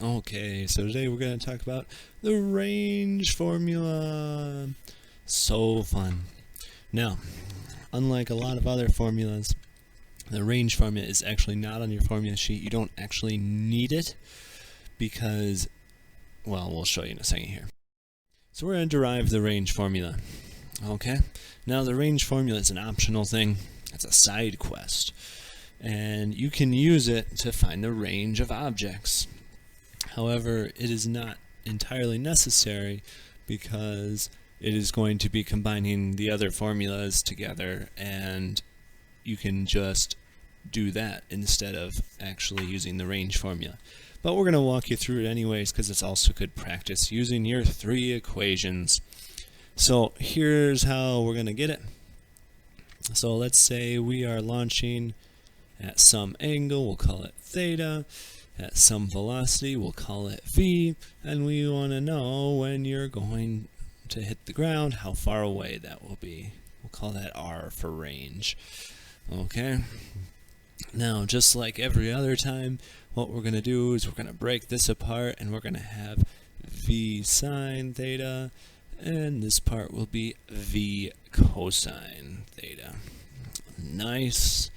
Okay, so today we're going to talk about the range formula. So fun. Now, unlike a lot of other formulas, the range formula is actually not on your formula sheet. You don't actually need it because, well, we'll show you in a second here. So we're going to derive the range formula. Okay, now the range formula is an optional thing. It's a side quest. And you can use it to find the range of objects. However, it is not entirely necessary because it is going to be combining the other formulas together, and you can just do that instead of actually using the range formula. But we're going to walk you through it anyways because it's also good practice using your 3 equations. So here's how we're going to get it. So let's say we are launching at some angle, we'll call it theta. At some velocity, we'll call it v, and we want to know when you're going to hit the ground, how far away that will be. We'll call that r for range. Okay? Now, just like every other time, what we're going to do is we're going to break this apart, and we're going to have v sine theta, and this part will be v cosine theta. Nice.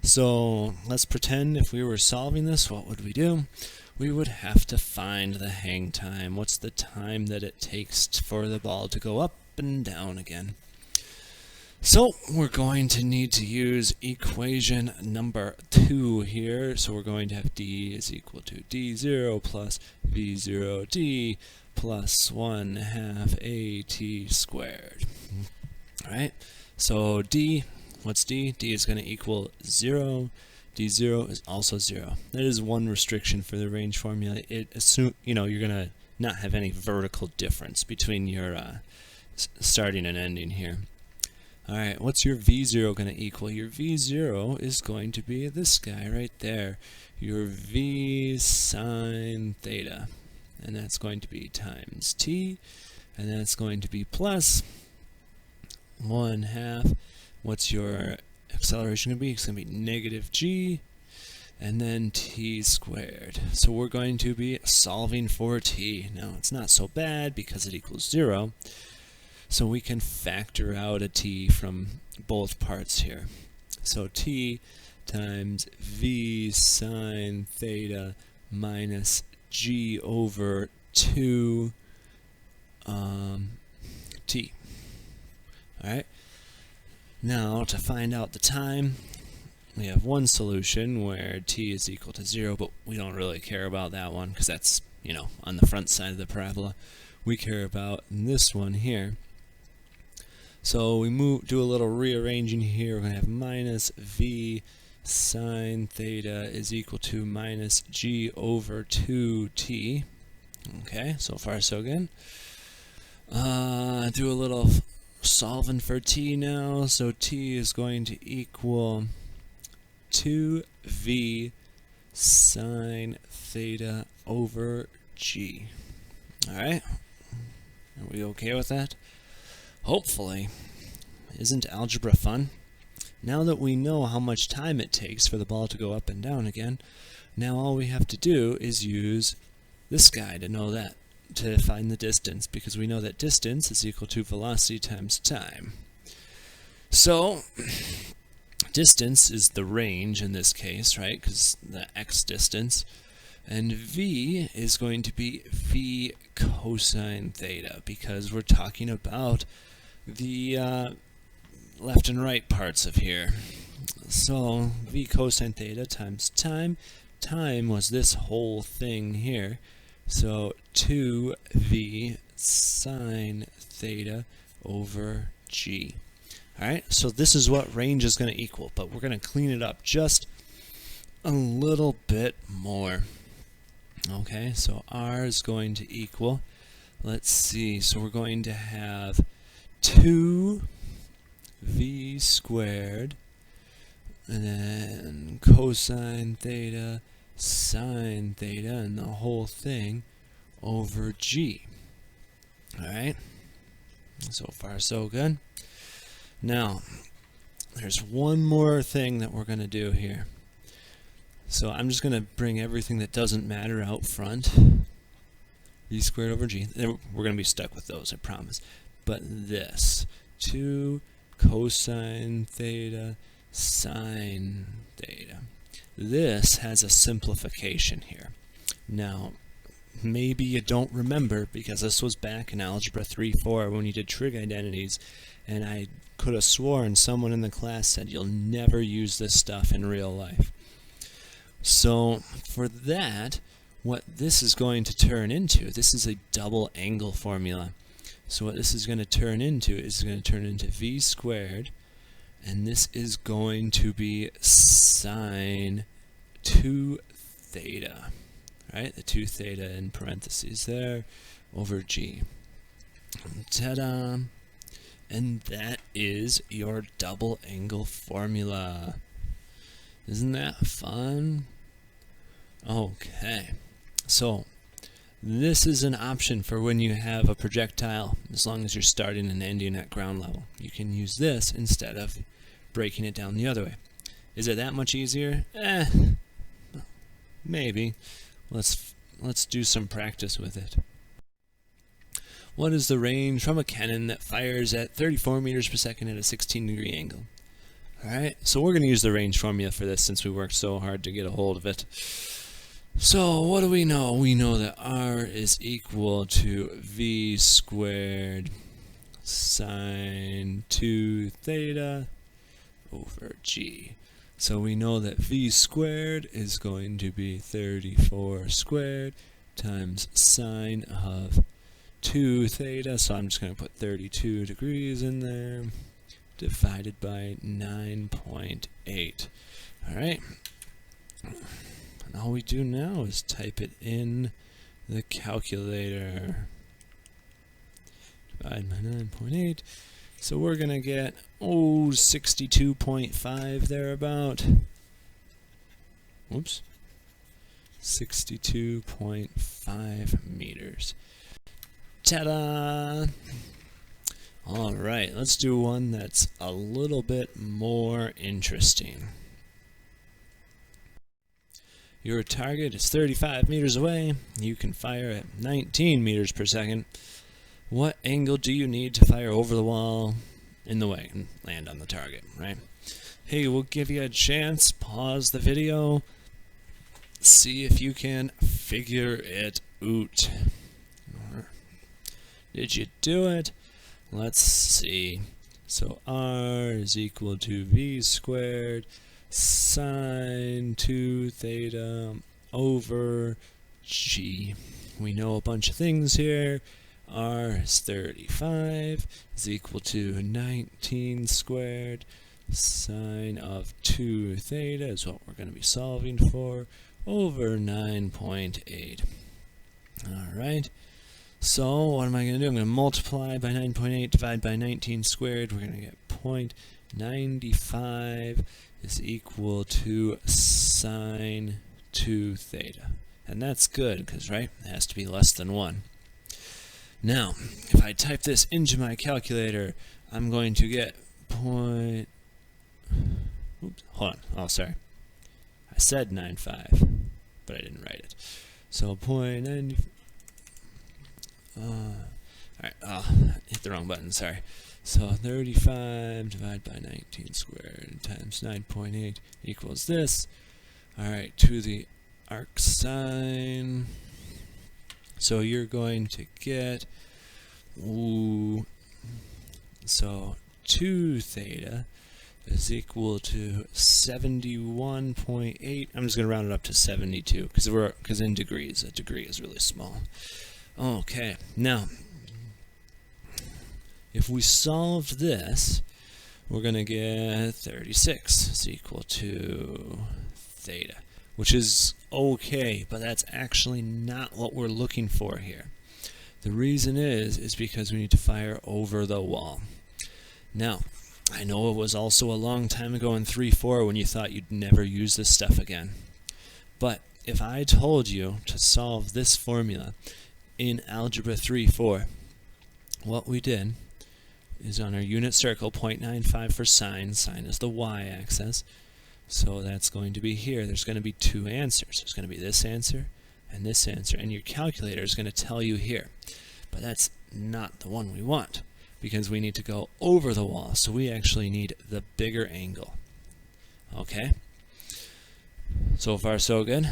So let's pretend if we were solving this, what would we do? We would have to find the hang time. What's the time that it takes for the ball to go up and down again? So we're going to need to use equation number 2 here. So we're going to have d is equal to d0 plus v0d plus 1/2 at squared. Alright, so d, what's d? D is going to equal 0. D0 is also 0. That is one restriction for the range formula. It you're going to not have any vertical difference between your starting and ending here. Alright, what's your v0 going to equal? Your v0 is going to be this guy right there. Your v sine theta. And that's going to be times t. And that's going to be plus 1/2. What's your acceleration going to be? It's going to be negative g, and then t squared. So we're going to be solving for t. Now, it's not so bad because it equals 0, so we can factor out a t from both parts here. So t times v sine theta minus g over 2 t. Alright? Now, to find out the time, we have one solution where t is equal to 0, but we don't really care about that one because that's, on the front side of the parabola. We care about this one here. So we do a little rearranging here. We're going to have minus v sine theta is equal to minus g over 2t. Okay, so far so good. Do a little solving for t now, so t is going to equal 2v sine theta over g. Alright, are we okay with that? Hopefully. Isn't algebra fun? Now that we know how much time it takes for the ball to go up and down again, now all we have to do is use this guy to know that, to find the distance, because we know that distance is equal to velocity times time. So, distance is the range in this case, right, because the x distance, and v is going to be v cosine theta, because we're talking about the left and right parts of here. So, v cosine theta times time. Time was this whole thing here. So 2v sine theta over g. Alright, so this is what range is going to equal, but we're going to clean it up just a little bit more. Okay, so r is going to equal, let's see, so we're going to have 2v squared, and then cosine theta sine theta, and the whole thing over g. Alright, so far so good. Now, there's one more thing that we're going to do here. So I'm just going to bring everything that doesn't matter out front. V squared over G. We're going to be stuck with those, I promise. But this, 2 cosine theta sine theta. This has a simplification here. Now, maybe you don't remember because this was back in Algebra 3-4 when you did trig identities, and I could have sworn someone in the class said you'll never use this stuff in real life. So for that, what this is going to turn into, this is a double angle formula. So what this is going to turn into is going to turn into V squared, and this is going to be sine 2 theta, right? The 2 theta in parentheses there over G. Ta-da! And that is your double angle formula. Isn't that fun? Okay, so this is an option for when you have a projectile, as long as you're starting and ending at ground level. You can use this instead of breaking it down the other way. Is it that much easier? Maybe. Let's do some practice with it. What is the range from a cannon that fires at 34 meters per second at a 16-degree angle? Alright, so we're going to use the range formula for this since we worked so hard to get a hold of it. So what do we know? We know that R is equal to V squared sine 2 theta over G. So we know that V squared is going to be 34 squared times sine of 2 theta, so I'm just going to put 32 degrees in there, divided by 9.8. Alright, and all we do now is type it in the calculator. Divide by 9.8, so we're going to get, 62.5 thereabout. Whoops. 62.5 meters. Ta-da! Alright, let's do one that's a little bit more interesting. Your target is 35 meters away. You can fire at 19 meters per second. What angle do you need to fire over the wall in the way and land on the target, right? Hey, we'll give you a chance. Pause the video. See if you can figure it out. Did you do it? Let's see. So R is equal to V squared sine 2 theta over G. We know a bunch of things here. R is 35 is equal to 19 squared sine of 2 theta is what we're going to be solving for over 9.8. Alright. So, what am I going to do? I'm going to multiply by 9.8, divide by 19 squared. We're going to get 0.95 is equal to sine 2 theta. And that's good, because, right, it has to be less than 1. Now, if I type this into my calculator, I'm going to get Oops, hold on. Oh, sorry. I said 9.5, but I didn't write it. So 0.90... Alright, hit the wrong button, sorry. So 35 divided by 19 squared times 9.8 equals this. Alright, to the arc sine. So you're going to get, so 2 theta is equal to 71.8. I'm just going to round it up to 72 because in degrees, a degree is really small. Okay, now, if we solved this, we're going to get 36 is equal to theta, which is okay, but that's actually not what we're looking for here. The reason is because we need to fire over the wall. Now, I know it was also a long time ago in 3-4 when you thought you'd never use this stuff again. But if I told you to solve this formula in Algebra 3-4, what we did is on our unit circle, 0.95 for sine is the y-axis, So that's going to be here. There's going to be two answers. There's going to be this answer and this answer. And your calculator is going to tell you here. But that's not the one we want, because we need to go over the wall. So we actually need the bigger angle. Okay? So far, so good.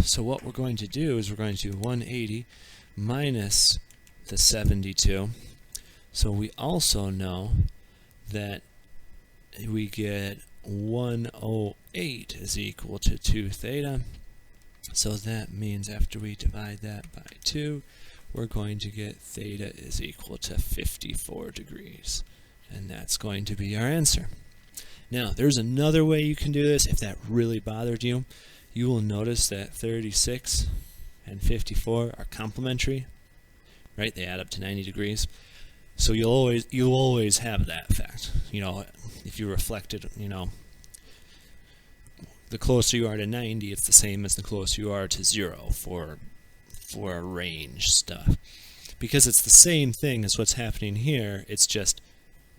So what we're going to do is we're going to do 180 minus the 72. So we also know that we get 108 is equal to 2 theta. So that means after we divide that by 2, we're going to get theta is equal to 54 degrees. And that's going to be our answer. Now, there's another way you can do this. If that really bothered you, you will notice that 36 and 54 are complementary, right? They add up to 90 degrees. So you'll always have that fact. You know, if you reflected, you know, the closer you are to 90, it's the same as the closer you are to 0 for range stuff. Because it's the same thing as what's happening here, it's just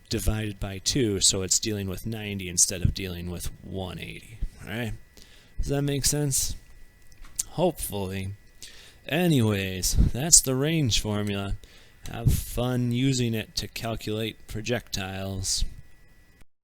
divided by 2, so it's dealing with 90 instead of dealing with 180. Alright? Does that make sense? Hopefully. Anyways, that's the range formula. Have fun using it to calculate projectiles.